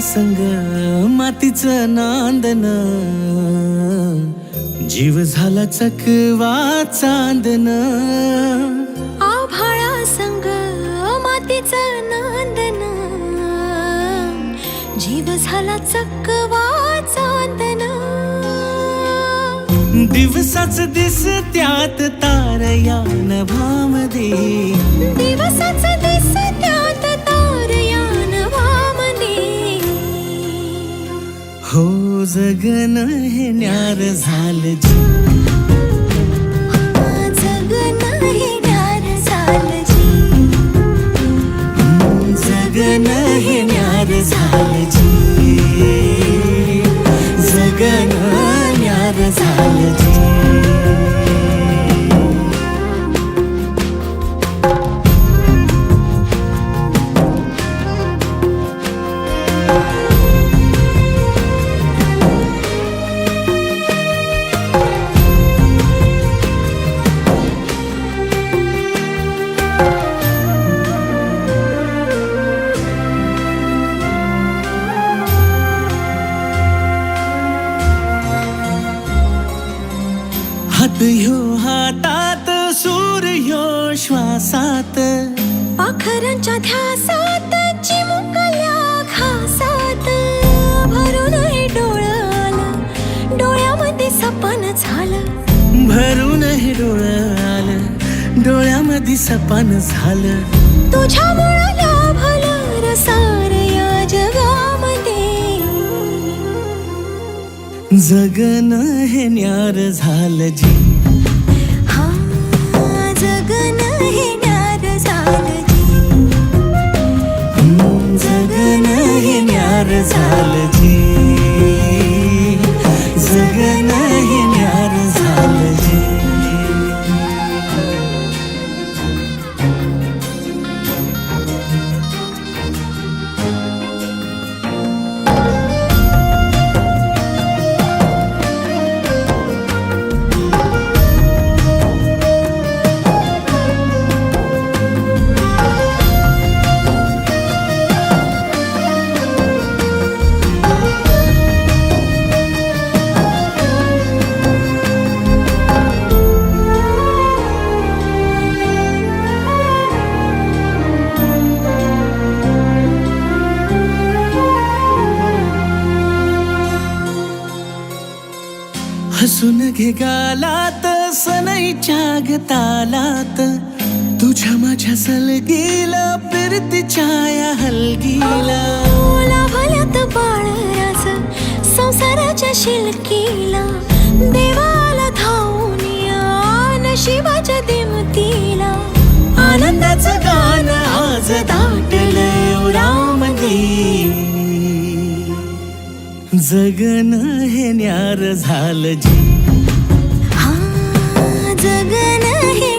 संग मातीचं नांदन, जीव झाला चकवा चांदन. आभाळा संग मातीचं नांदन, जीव झाला चकवा चांदन. दिवसाच दिसत्यात तार या नभामध्ये, दिवसाच दिसत्यात तार या नभामध्ये. हो जगन हे न्यार झालं जी, जगन हे न्यार झालं जी. जगन हे न्यार झालं जी, जगन न्यार झालं जी. हात ह्यो हातात, सूर ह्यो श्वासात, पाखरांच्या ध्यासात, चिमुकल्या घासात. भरून हे डोळं आलं, डोळ्यामध्ये सपन झालं. भरून हे डोळं आलं, डोळ्यामध्ये सपन झालं. तुझ्यामुळं लाभलं रसार या जगामध्ये. जगन हे न्यार झालं जी, हा जगन हे न्यार झालं जी. जगन हे न्यार झालं जी, जगन हे न्यार झालं जी. हसून घे गालात, सनईच्या गतालात, तुझ्या माझ्या सलगीला, फिरतीच्या या हलगीला. लाभल्यात बाळराज संसाराच्या शिलकीला. देवाला धावून या नशिबाच्या दिमतीला. आनंदाचं गाणं आज दाटलंय उरामध्ये. जगन हे न्यार झालं जी, हा जगन हे